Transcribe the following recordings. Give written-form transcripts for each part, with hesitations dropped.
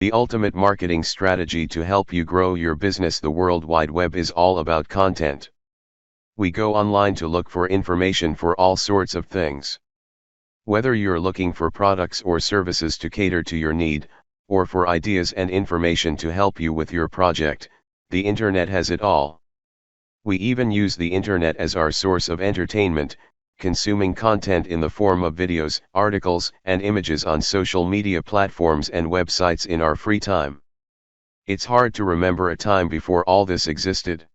The ultimate marketing strategy to help you grow your business. The World Wide Web is all about content. We go online to look for information for all sorts of things. Whether you're looking for products or services to cater to your need, or for ideas and information to help you with your project, the internet has it all. We even use the internet as our source of entertainment, consuming content in the form of videos, articles, and images on social media platforms and websites in our free time. It's hard to remember a time before all this existed.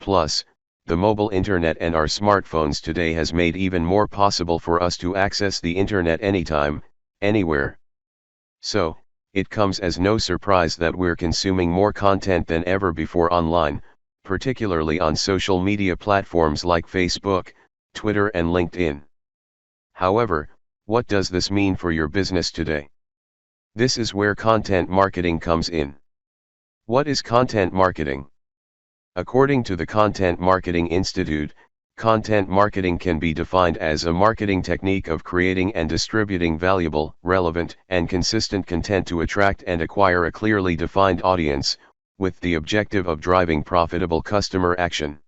Plus, the mobile internet and our smartphones today has made even more possible for us to access the internet anytime, anywhere. So, it comes as no surprise that we're consuming more content than ever before online, particularly on social media platforms like Facebook, Twitter and LinkedIn. However, what does this mean for your business today? This is where content marketing comes in. What is content marketing? According to the Content Marketing Institute, content marketing can be defined as a marketing technique of creating and distributing valuable, relevant, and consistent content to attract and acquire a clearly defined audience, with the objective of driving profitable customer action.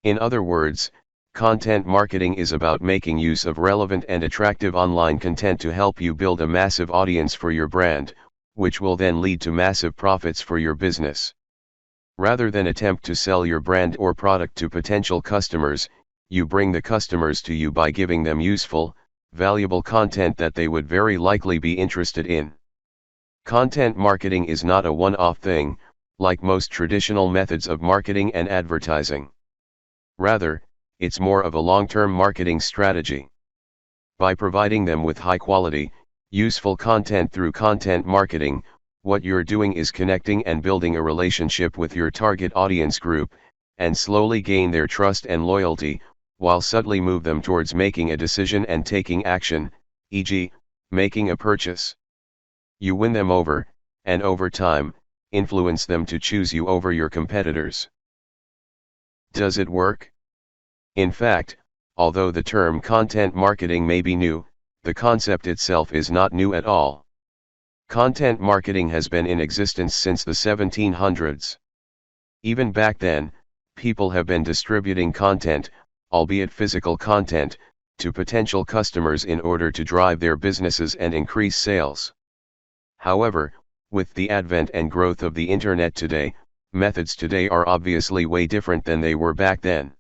In other words, content marketing is about making use of relevant and attractive online content to help you build a massive audience for your brand, which will then lead to massive profits for your business. Rather than attempt to sell your brand or product to potential customers, you bring the customers to you by giving them useful, valuable content that they would very likely be interested in. Content marketing is not a one-off thing, like most traditional methods of marketing and advertising. Rather, it's more of a long-term marketing strategy. By providing them with high-quality, useful content through content marketing, what you're doing is connecting and building a relationship with your target audience group, and slowly gain their trust and loyalty, while subtly move them towards making a decision and taking action, e.g., making a purchase. You win them over, and over time, influence them to choose you over your competitors. Does it work? In fact, although the term content marketing may be new, the concept itself is not new at all. Content marketing has been in existence since the 1700s. Even back then, people have been distributing content, albeit physical content, to potential customers in order to drive their businesses and increase sales. However, with the advent and growth of the internet today, methods today are obviously way different than they were back then.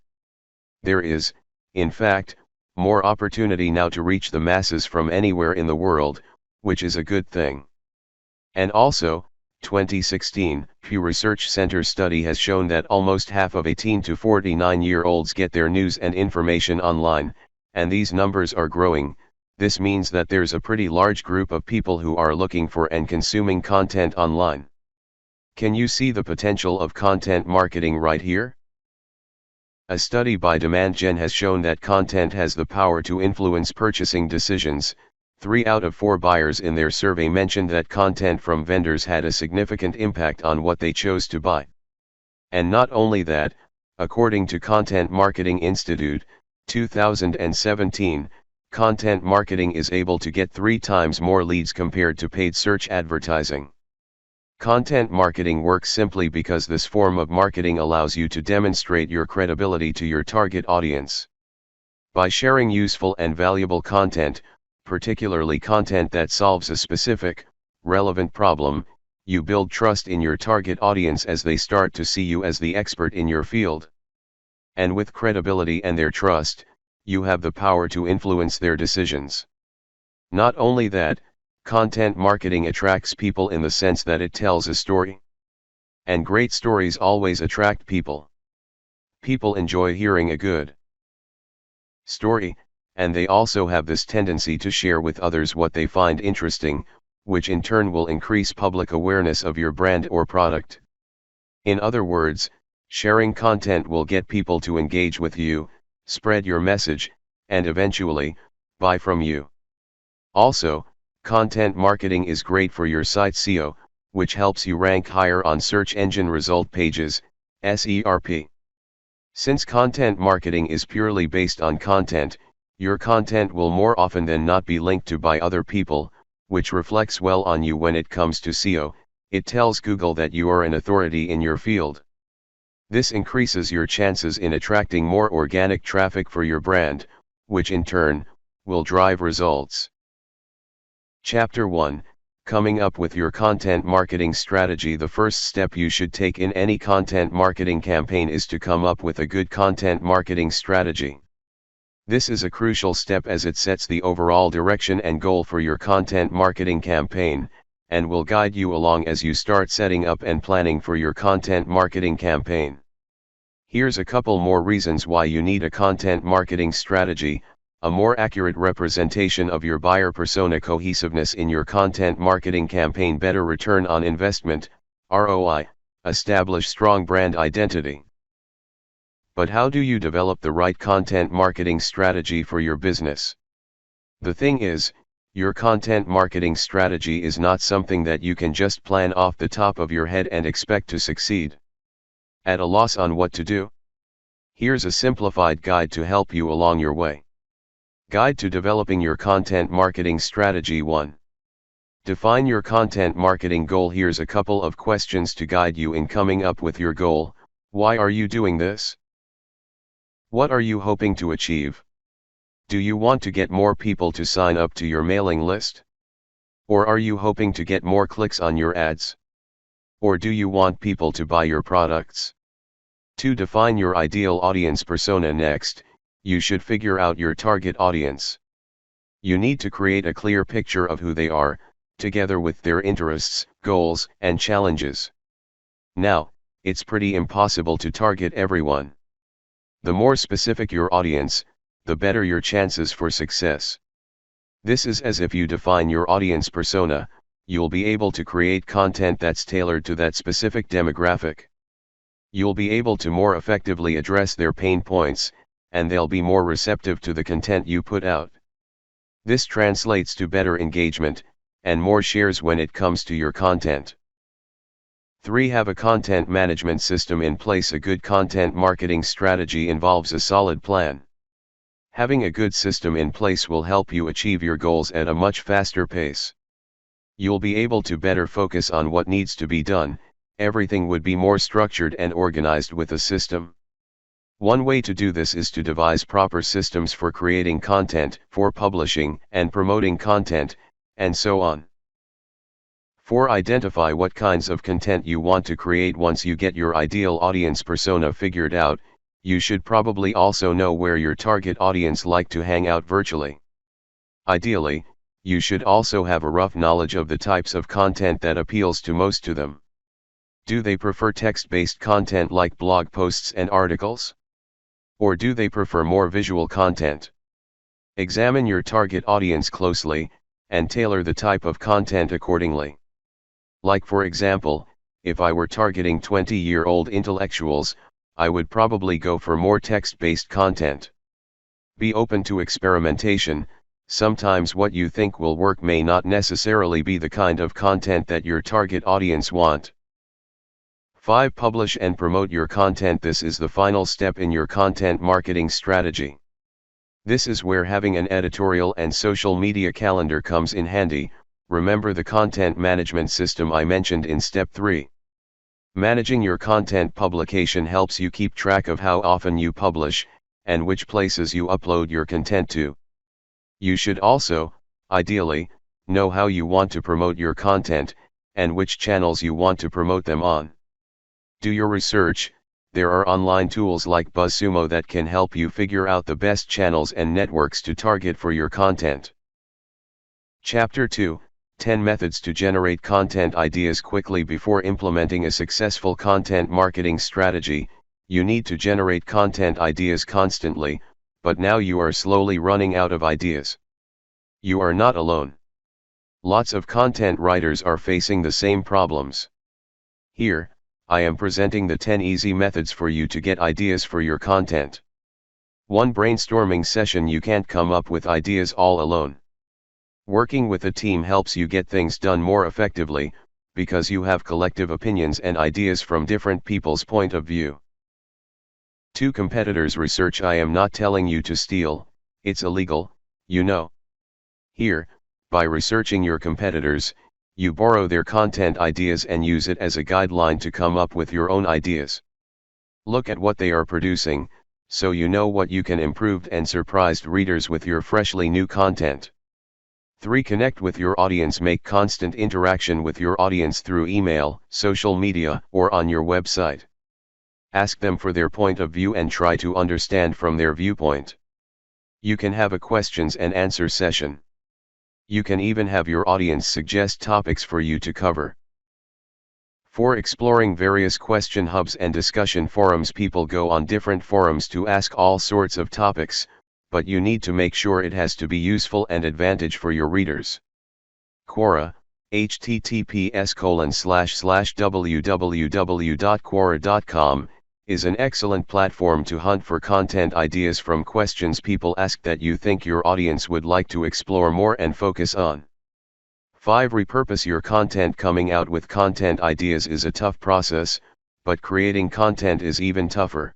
There is, in fact, more opportunity now to reach the masses from anywhere in the world, which is a good thing. And also, 2016 Pew Research Center study has shown that almost half of 18 to 49-year-olds get their news and information online, and these numbers are growing. This means that there's a pretty large group of people who are looking for and consuming content online. Can you see the potential of content marketing right here? A study by Demand Gen has shown that content has the power to influence purchasing decisions. 3 out of 4 buyers in their survey mentioned that content from vendors had a significant impact on what they chose to buy. And not only that, according to Content Marketing Institute, 2017, content marketing is able to get 3 times more leads compared to paid search advertising. Content marketing works simply because this form of marketing allows you to demonstrate your credibility to your target audience. By sharing useful and valuable content, particularly content that solves a specific, relevant problem, you build trust in your target audience as they start to see you as the expert in your field. And with credibility and their trust, you have the power to influence their decisions. Not only that, content marketing attracts people in the sense that it tells a story. And great stories always attract people. People enjoy hearing a good story, and they also have this tendency to share with others what they find interesting, which in turn will increase public awareness of your brand or product. In other words, sharing content will get people to engage with you, spread your message, and eventually, buy from you. Also, content marketing is great for your site SEO, which helps you rank higher on search engine result pages, SERP. Since content marketing is purely based on content, your content will more often than not be linked to by other people, which reflects well on you when it comes to SEO. It tells Google that you are an authority in your field. This increases your chances in attracting more organic traffic for your brand, which in turn, will drive results. Chapter 1, Coming up with your content marketing strategy. The first step you should take in any content marketing campaign is to come up with a good content marketing strategy. This is a crucial step as it sets the overall direction and goal for your content marketing campaign, and will guide you along as you start setting up and planning for your content marketing campaign. Here's a couple more reasons why you need a content marketing strategy: a more accurate representation of your buyer persona, cohesiveness in your content marketing campaign, better return on investment, ROI, establish strong brand identity. But how do you develop the right content marketing strategy for your business? The thing is, your content marketing strategy is not something that you can just plan off the top of your head and expect to succeed. At a loss on what to do? Here's a simplified guide to help you along your way. Guide to developing your content marketing strategy. 1. Define your content marketing goal. Here's a couple of questions to guide you in coming up with your goal. Why are you doing this? What are you hoping to achieve? Do you want to get more people to sign up to your mailing list? Or are you hoping to get more clicks on your ads? Or do you want people to buy your products? 2. Define your ideal audience persona. Next, you should figure out your target audience. You need to create a clear picture of who they are, together with their interests, goals, and challenges. Now, it's pretty impossible to target everyone. The more specific your audience, the better your chances for success. This is as if you define your audience persona, you'll be able to create content that's tailored to that specific demographic. You'll be able to more effectively address their pain points, and they'll be more receptive to the content you put out. This translates to better engagement, and more shares when it comes to your content. 3. Have a content management system in place. A good content marketing strategy involves a solid plan. Having a good system in place will help you achieve your goals at a much faster pace. You'll be able to better focus on what needs to be done. Everything would be more structured and organized with a system. One way to do this is to devise proper systems for creating content, for publishing and promoting content, and so on. 4. Identify what kinds of content you want to create. Once you get your ideal audience persona figured out, you should probably also know where your target audience like to hang out virtually. Ideally, you should also have a rough knowledge of the types of content that appeals to most to them. Do they prefer text-based content like blog posts and articles? Or do they prefer more visual content? Examine your target audience closely, and tailor the type of content accordingly. Like for example, if I were targeting 20-year-old intellectuals, I would probably go for more text-based content. Be open to experimentation. Sometimes what you think will work may not necessarily be the kind of content that your target audience want. 5. Publish and promote your content. This is the final step in your content marketing strategy. This is where having an editorial and social media calendar comes in handy. Remember the content management system I mentioned in step 3. Managing your content publication helps you keep track of how often you publish, and which places you upload your content to. You should also, ideally, know how you want to promote your content, and which channels you want to promote them on. Do your research. There are online tools like BuzzSumo that can help you figure out the best channels and networks to target for your content. Chapter 2, 10 Methods to Generate Content Ideas Quickly. Before implementing a successful content marketing strategy, you need to generate content ideas constantly, but now you are slowly running out of ideas. You are not alone. Lots of content writers are facing the same problems. Here, I am presenting the 10 easy methods for you to get ideas for your content. 1. Brainstorming session. You can't come up with ideas all alone. Working with a team helps you get things done more effectively, because you have collective opinions and ideas from different people's point of view. 2. Competitors research. I am not telling you to steal, it's illegal, you know. Here, By researching your competitors, you borrow their content ideas and use it as a guideline to come up with your own ideas. Look at what they are producing, so you know what you can improve and surprise readers with your freshly new content. 3. Connect with your audience. Make constant interaction with your audience through email, social media, or on your website. Ask them for their point of view and try to understand from their viewpoint. You can have a questions and answer session. You can even have your audience suggest topics for you to cover. 4. Exploring various question hubs and discussion forums. People go on different forums to ask all sorts of topics, but you need to make sure it has to be useful and advantage for your readers. Quora, https://www.quora.com, is an excellent platform to hunt for content ideas from questions people ask that you think your audience would like to explore more and focus on. 5. Repurpose your content. Coming out with content ideas is a tough process, but creating content is even tougher.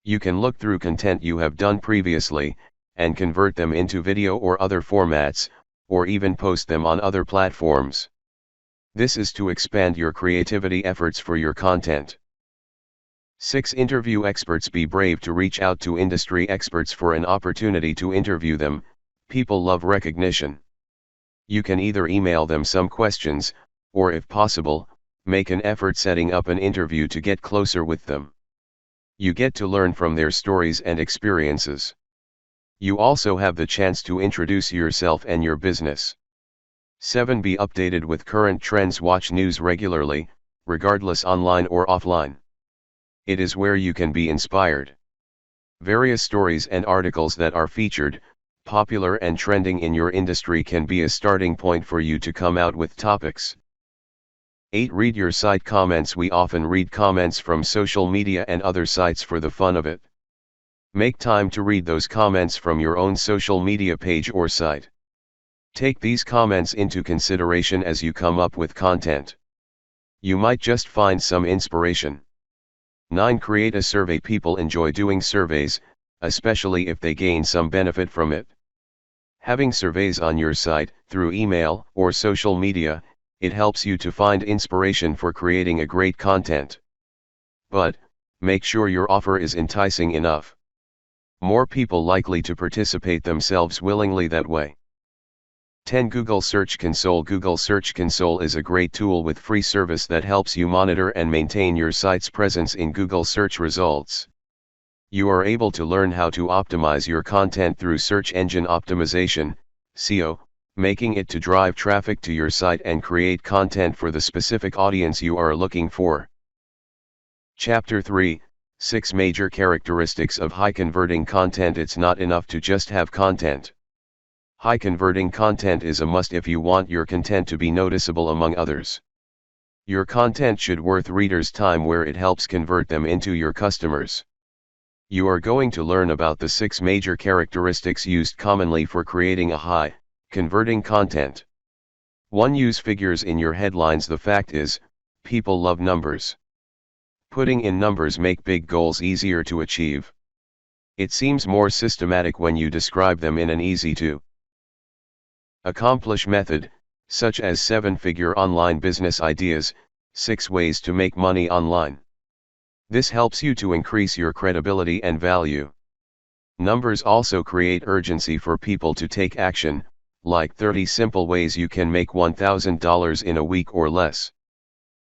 You can look through content you have done previously, and convert them into video or other formats, or even post them on other platforms. This is to expand your creativity efforts for your content. 6. Interview experts. Be brave to reach out to industry experts for an opportunity to interview them. People love recognition. You can either email them some questions, or if possible, make an effort setting up an interview to get closer with them. You get to learn from their stories and experiences. You also have the chance to introduce yourself and your business. 7. Be updated with current trends. Watch news regularly, regardless online or offline. It is where you can be inspired. Various stories and articles that are featured, popular and trending in your industry can be a starting point for you to come out with topics. 8. Read your site comments. We often read comments from social media and other sites for the fun of it. Make time to read those comments from your own social media page or site. Take these comments into consideration as you come up with content. You might just find some inspiration. 9. Create a survey. People enjoy doing surveys, especially if they gain some benefit from it. Having surveys on your site, through email or social media, it helps you to find inspiration for creating a great content. But, make sure your offer is enticing enough. More people likely to participate themselves willingly that way. 10. Google Search Console. Google Search Console is a great tool with free service that helps you monitor and maintain your site's presence in Google search results. You are able to learn how to optimize your content through search engine optimization, SEO, making it to drive traffic to your site and create content for the specific audience you are looking for. Chapter 3, 6 Major Characteristics of High Converting Content. It's not enough to just have content. High converting content is a must if you want your content to be noticeable among others. Your content should worth readers' time where it helps convert them into your customers. You are going to learn about the 6 major characteristics used commonly for creating a high converting content. 1. Use figures in your headlines. The fact is, people love numbers. Putting in numbers make big goals easier to achieve. It seems more systematic when you describe them in an easy to accomplish method, such as 7-figure online business ideas, 6 ways to make money online. This helps you to increase your credibility and value. Numbers also create urgency for people to take action, like 30 simple ways you can make $1,000 in a week or less.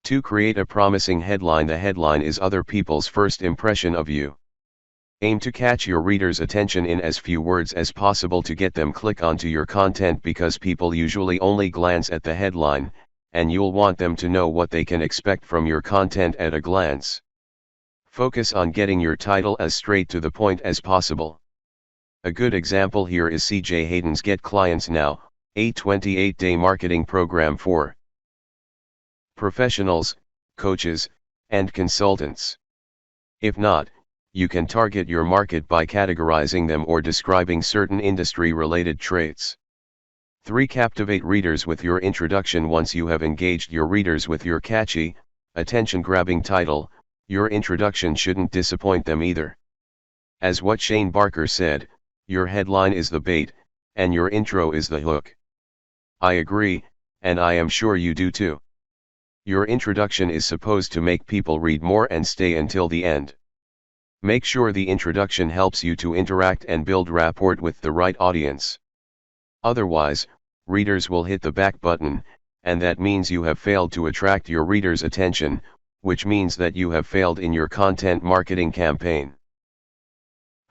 2. Create a promising headline. The headline is other people's first impression of you. Aim to catch your readers' attention in as few words as possible to get them click onto your content, because people usually only glance at the headline, and you'll want them to know what they can expect from your content at a glance. Focus on getting your title as straight to the point as possible. A good example here is CJ Hayden's Get Clients Now, a 28-day marketing program for professionals, coaches, and consultants. If not, you can target your market by categorizing them or describing certain industry-related traits. 3. Captivate readers with your introduction. Once you have engaged your readers with your catchy, attention-grabbing title, your introduction shouldn't disappoint them either. As what Shane Barker said, your headline is the bait, and your intro is the hook. I agree, and I am sure you do too. Your introduction is supposed to make people read more and stay until the end. Make sure the introduction helps you to interact and build rapport with the right audience. Otherwise, readers will hit the back button, and that means you have failed to attract your readers' attention, which means that you have failed in your content marketing campaign.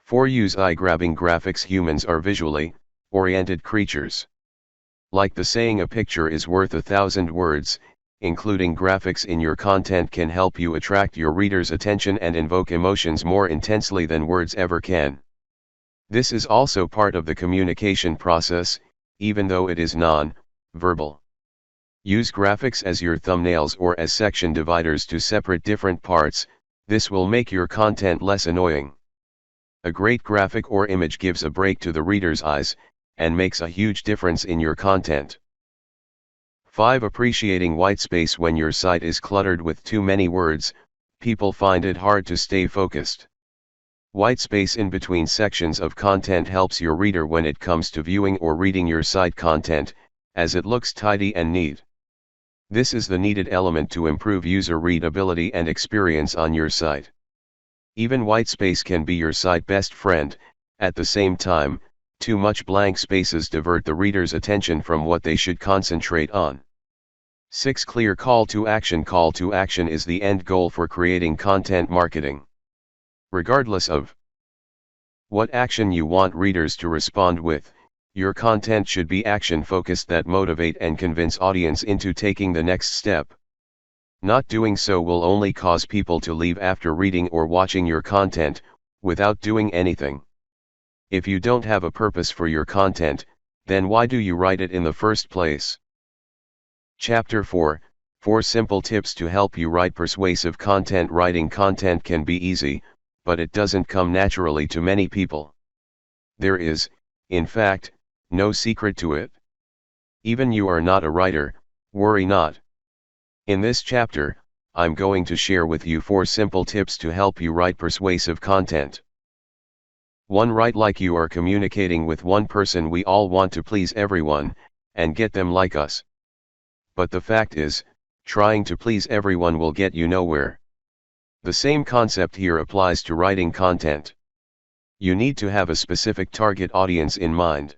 4. Use eye-grabbing graphics. Humans are visually oriented creatures. Like the saying, a picture is worth 1,000 words, including graphics in your content can help you attract your readers' attention and invoke emotions more intensely than words ever can. This is also part of the communication process, even though it is non-verbal. Use graphics as your thumbnails or as section dividers to separate different parts. This will make your content less annoying. A great graphic or image gives a break to the reader's eyes, and makes a huge difference in your content. 5. Appreciating white space. When your site is cluttered with too many words, people find it hard to stay focused. White space in between sections of content helps your reader when it comes to viewing or reading your site content, as it looks tidy and neat. This is the needed element to improve user readability and experience on your site. Even white space can be your site best friend. At the same time, too much blank spaces divert the reader's attention from what they should concentrate on. 6. Clear call to action. Call to action is the end goal for creating content marketing. Regardless of what action you want readers to respond with, your content should be action-focused that motivate and convince audience into taking the next step. Not doing so will only cause people to leave after reading or watching your content, without doing anything. If you don't have a purpose for your content, then why do you write it in the first place? Chapter 4, 4 Simple Tips to Help You Write Persuasive Content. Writing content can be easy, but it doesn't come naturally to many people. There is, in fact, no secret to it. Even you are not a writer, worry not. In this chapter, I'm going to share with you 4 simple tips to help you write persuasive content. 1. Write like you are communicating with one person. We all want to please everyone, and get them like us. But the fact is, trying to please everyone will get you nowhere. The same concept here applies to writing content. You need to have a specific target audience in mind.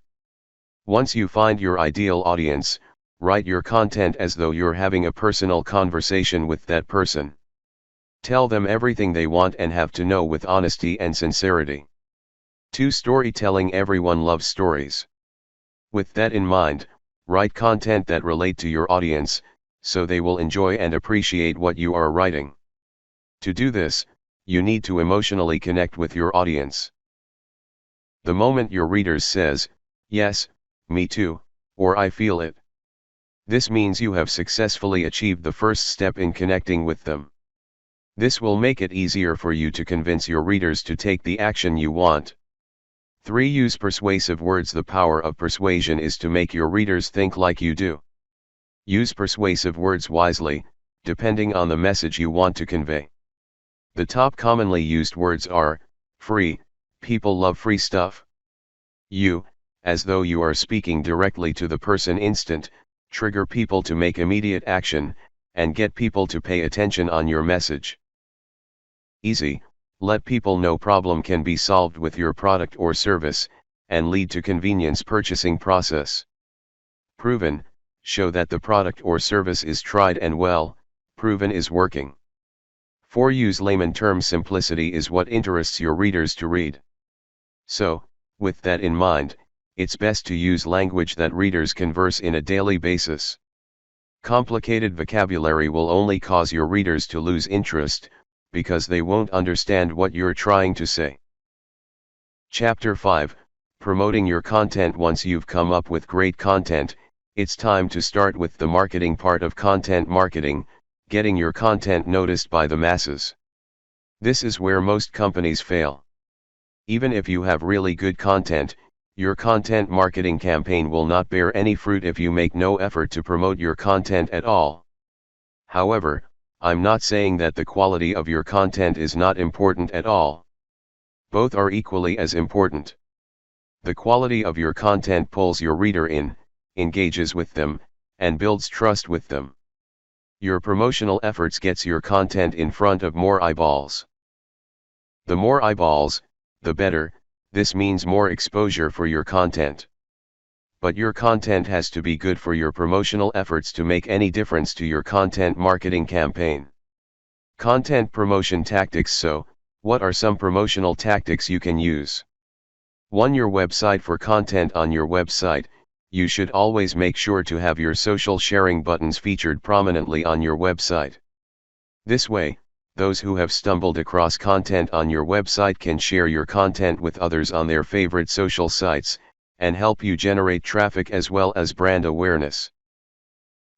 Once you find your ideal audience, write your content as though you're having a personal conversation with that person. Tell them everything they want and have to know with honesty and sincerity. 2. Storytelling. Everyone loves stories. With that in mind, write content that relate to your audience, so they will enjoy and appreciate what you are writing. To do this, you need to emotionally connect with your audience. The moment your reader says, "Yes, me too," or "I feel it," this means you have successfully achieved the first step in connecting with them. This will make it easier for you to convince your readers to take the action you want. 3. Use persuasive words. The power of persuasion is to make your readers think like you do. Use persuasive words wisely, depending on the message you want to convey. The top commonly used words are, free, people love free stuff. You, as though you are speaking directly to the person. Instant, trigger people to make immediate action, and get people to pay attention on your message. Easy, let people know problem can be solved with your product or service, and lead to convenience purchasing process. Proven, show that the product or service is tried and well, proven is working. 4. Use layman terms. Simplicity is what interests your readers to read. So, with that in mind, it's best to use language that readers converse in a daily basis. Complicated vocabulary will only cause your readers to lose interest, because they won't understand what you're trying to say. Chapter 5, Promoting your content. Once you've come up with great content, it's time to start with the marketing part of content marketing, getting your content noticed by the masses. This is where most companies fail. Even if you have really good content, your content marketing campaign will not bear any fruit if you make no effort to promote your content at all. However, I'm not saying that the quality of your content is not important at all. Both are equally as important. The quality of your content pulls your reader in, engages with them, and builds trust with them. Your promotional efforts gets your content in front of more eyeballs. The more eyeballs, the better. This means more exposure for your content. But your content has to be good for your promotional efforts to make any difference to your content marketing campaign. Content promotion tactics. So, what are some promotional tactics you can use? 1. Your website. For content on your website, you should always make sure to have your social sharing buttons featured prominently on your website. This way, those who have stumbled across content on your website can share your content with others on their favorite social sites, and help you generate traffic as well as brand awareness.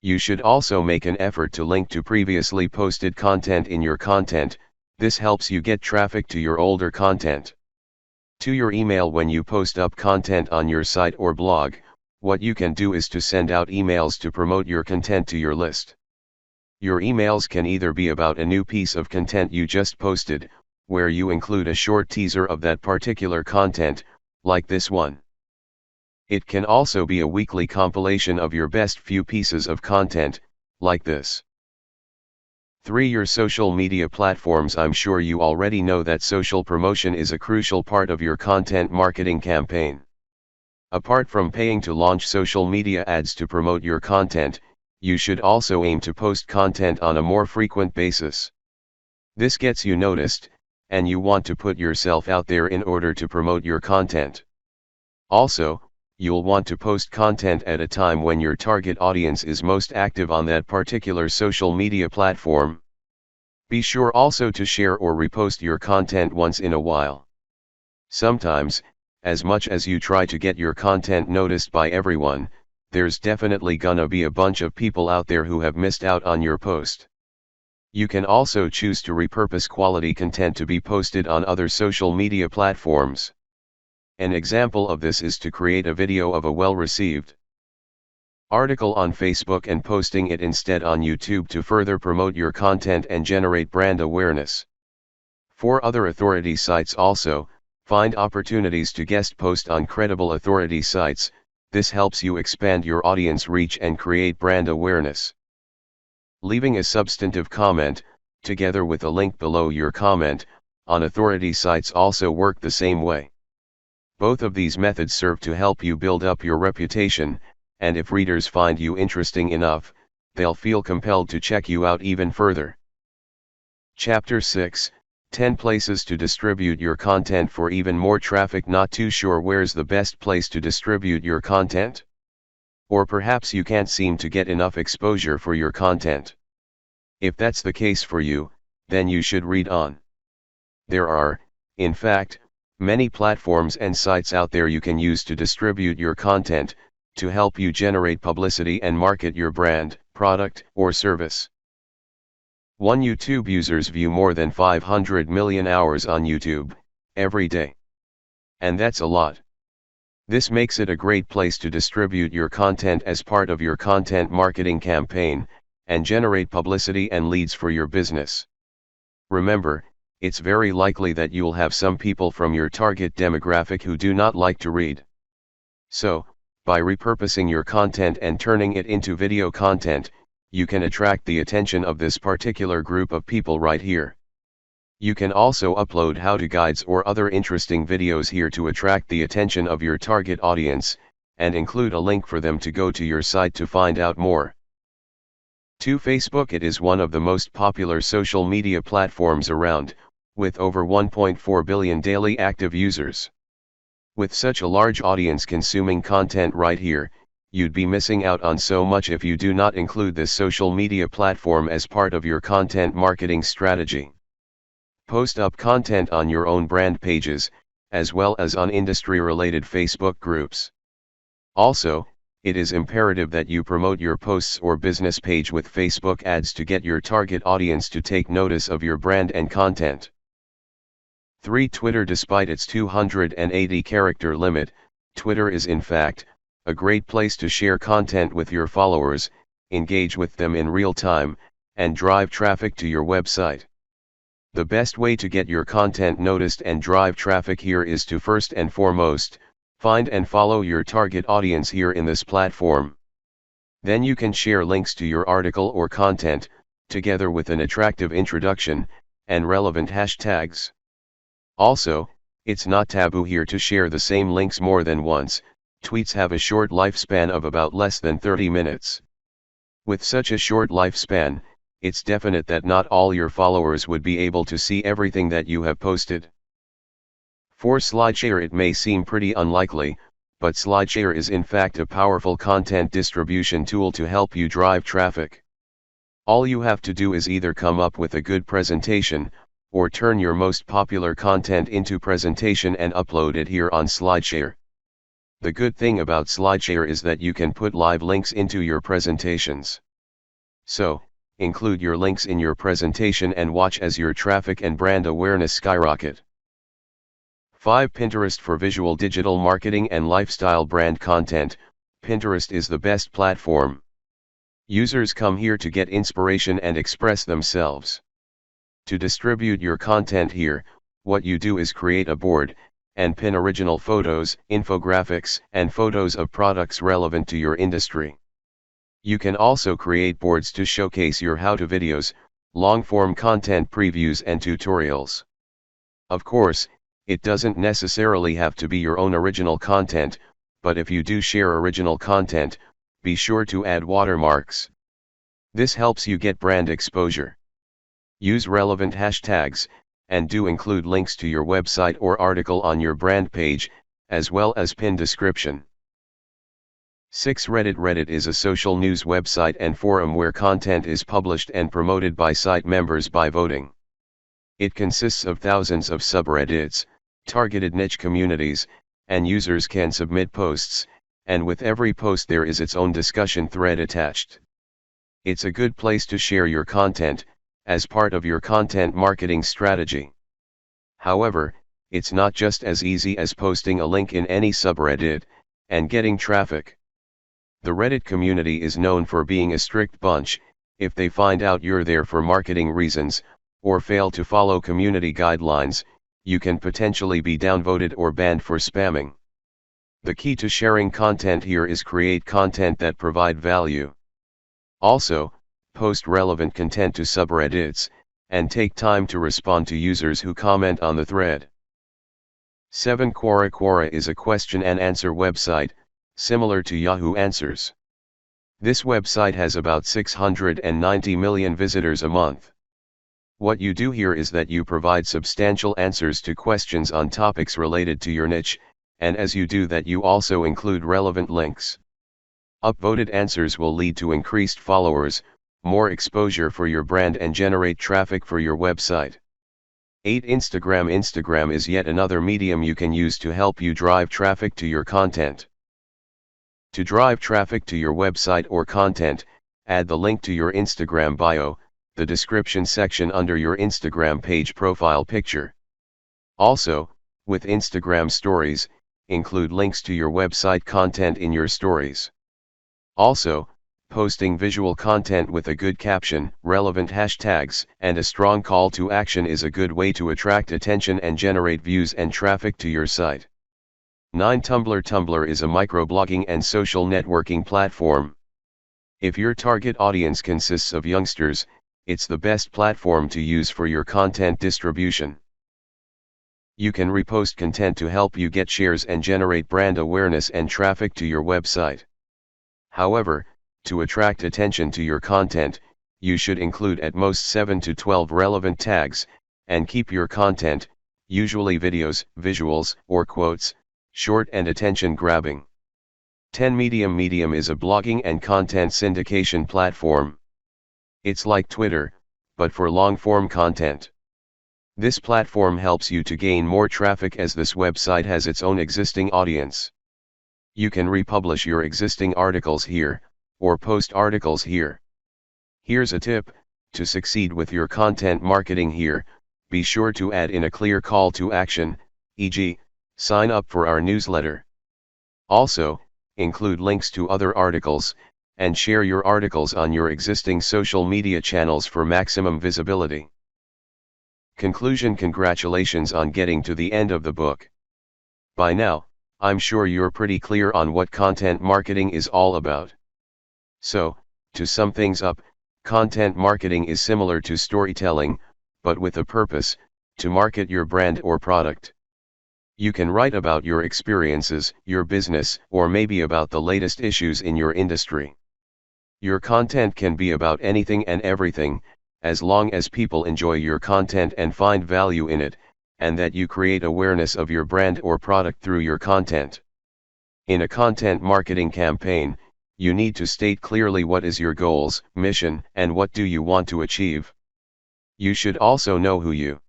You should also make an effort to link to previously posted content in your content. This helps you get traffic to your older content. To your email. When you post up content on your site or blog, what you can do is to send out emails to promote your content to your list. Your emails can either be about a new piece of content you just posted, where you include a short teaser of that particular content, like this one. It can also be a weekly compilation of your best few pieces of content, like this. 3. Your social media platforms. I'm sure you already know that social promotion is a crucial part of your content marketing campaign. Apart from paying to launch social media ads to promote your content, you should also aim to post content on a more frequent basis. This gets you noticed, and you want to put yourself out there in order to promote your content. Also, you'll want to post content at a time when your target audience is most active on that particular social media platform. Be sure also to share or repost your content once in a while. Sometimes, as much as you try to get your content noticed by everyone, there's definitely gonna be a bunch of people out there who have missed out on your post. You can also choose to repurpose quality content to be posted on other social media platforms. An example of this is to create a video of a well-received article on Facebook and posting it instead on YouTube to further promote your content and generate brand awareness. For other authority sites also, find opportunities to guest post on credible authority sites. This helps you expand your audience reach and create brand awareness. Leaving a substantive comment, together with a link below your comment, on authority sites also work the same way. Both of these methods serve to help you build up your reputation, and if readers find you interesting enough, they'll feel compelled to check you out even further. Chapter 6: 10 places to distribute your content for even more traffic. Not too sure where's the best place to distribute your content? Or perhaps you can't seem to get enough exposure for your content. If that's the case for you, then you should read on. There are, in fact, many platforms and sites out there you can use to distribute your content, to help you generate publicity and market your brand, product, or service. 1. YouTube users view more than 500 million hours on YouTube every day. And that's a lot. This makes it a great place to distribute your content as part of your content marketing campaign, and generate publicity and leads for your business. Remember, it's very likely that you'll have some people from your target demographic who do not like to read. So, by repurposing your content and turning it into video content, you can attract the attention of this particular group of people right here. You can also upload how-to guides or other interesting videos here to attract the attention of your target audience, and include a link for them to go to your site to find out more. 2. Facebook. It is one of the most popular social media platforms around, with over 1.4 billion daily active users. With such a large audience consuming content right here, you'd be missing out on so much if you do not include this social media platform as part of your content marketing strategy. Post up content on your own brand pages, as well as on industry-related Facebook groups. Also, it is imperative that you promote your posts or business page with Facebook ads to get your target audience to take notice of your brand and content. 3. Twitter. Despite its 280-character limit, Twitter is in fact a great place to share content with your followers, engage with them in real time, and drive traffic to your website. The best way to get your content noticed and drive traffic here is to first and foremost, Find and follow your target audience here in this platform. Then you can share links to your article or content, together with an attractive introduction, and relevant hashtags. Also, it's not taboo here to share the same links more than once. Tweets have a short lifespan of about less than 30 minutes. With such a short lifespan, it's definite that not all your followers would be able to see everything that you have posted. For SlideShare it may seem pretty unlikely, but SlideShare is in fact a powerful content distribution tool to help you drive traffic. All you have to do is either come up with a good presentation, or turn your most popular content into presentation and upload it here on SlideShare. The good thing about SlideShare is that you can put live links into your presentations. So, include your links in your presentation and watch as your traffic and brand awareness skyrocket. 5. Pinterest for visual digital marketing and lifestyle brand content. Pinterest is the best platform. Users come here to get inspiration and express themselves. To distribute your content here, what you do is create a board, and pin original photos, infographics, and photos of products relevant to your industry. You can also create boards to showcase your how-to videos, long-form content previews and tutorials. Of course, it doesn't necessarily have to be your own original content, but if you do share original content, be sure to add watermarks. This helps you get brand exposure. Use relevant hashtags, and do include links to your website or article on your brand page, as well as pin description. 6. Reddit. Reddit is a social news website and forum where content is published and promoted by site members by voting. It consists of thousands of subreddits, targeted niche communities, and users can submit posts, and with every post there is its own discussion thread attached. It's a good place to share your content, as part of your content marketing strategy. However, it's not just as easy as posting a link in any subreddit, and getting traffic. The Reddit community is known for being a strict bunch. If they find out you're there for marketing reasons, or fail to follow community guidelines, you can potentially be downvoted or banned for spamming. The key to sharing content here is create content that provide value. Also, post relevant content to subreddits, and take time to respond to users who comment on the thread. 7. Quora. Quora is a question and answer website, similar to Yahoo Answers. This website has about 690 million visitors a month. What you do here is that you provide substantial answers to questions on topics related to your niche, and as you do that you also include relevant links. Upvoted answers will lead to increased followers, more exposure for your brand and generate traffic for your website. 8. Instagram. Instagram is yet another medium you can use to help you drive traffic to your content. To drive traffic to your website or content, add the link to your Instagram bio, the description section under your Instagram page profile picture. Also, with Instagram stories, include links to your website content in your stories. Also, posting visual content with a good caption, relevant hashtags, and a strong call to action is a good way to attract attention and generate views and traffic to your site. 9. Tumblr. Tumblr is a microblogging and social networking platform. If your target audience consists of youngsters, it's the best platform to use for your content distribution. You can repost content to help you get shares and generate brand awareness and traffic to your website. However, to attract attention to your content, you should include at most 7 to 12 relevant tags, and keep your content, usually videos, visuals, or quotes, short and attention-grabbing. 10. Medium. Medium is a blogging and content syndication platform. It's like Twitter, but for long-form content. This platform helps you to gain more traffic as this website has its own existing audience. You can republish your existing articles here, or post articles here. Here's a tip: to succeed with your content marketing here, be sure to add in a clear call to action, e.g., sign up for our newsletter. Also, include links to other articles, and share your articles on your existing social media channels for maximum visibility. Conclusion: congratulations on getting to the end of the book. By now, I'm sure you're pretty clear on what content marketing is all about. So, to sum things up, content marketing is similar to storytelling, but with a purpose, to market your brand or product. You can write about your experiences, your business, or maybe about the latest issues in your industry. Your content can be about anything and everything, as long as people enjoy your content and find value in it, and that you create awareness of your brand or product through your content. In a content marketing campaign, you need to state clearly what is your goals, mission, and what do you want to achieve. You should also know who you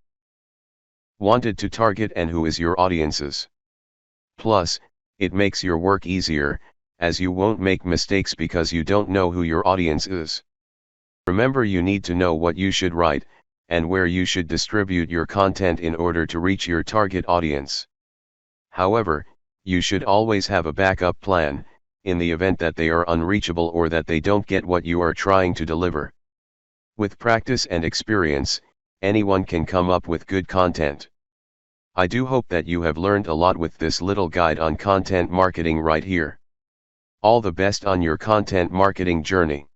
wanted to target and who is your audiences. Plus, it makes your work easier, as you won't make mistakes because you don't know who your audience is. Remember, you need to know what you should write, and where you should distribute your content in order to reach your target audience. However, you should always have a backup plan, in the event that they are unreachable or that they don't get what you are trying to deliver. With practice and experience, anyone can come up with good content. I do hope that you have learned a lot with this little guide on content marketing right here. All the best on your content marketing journey.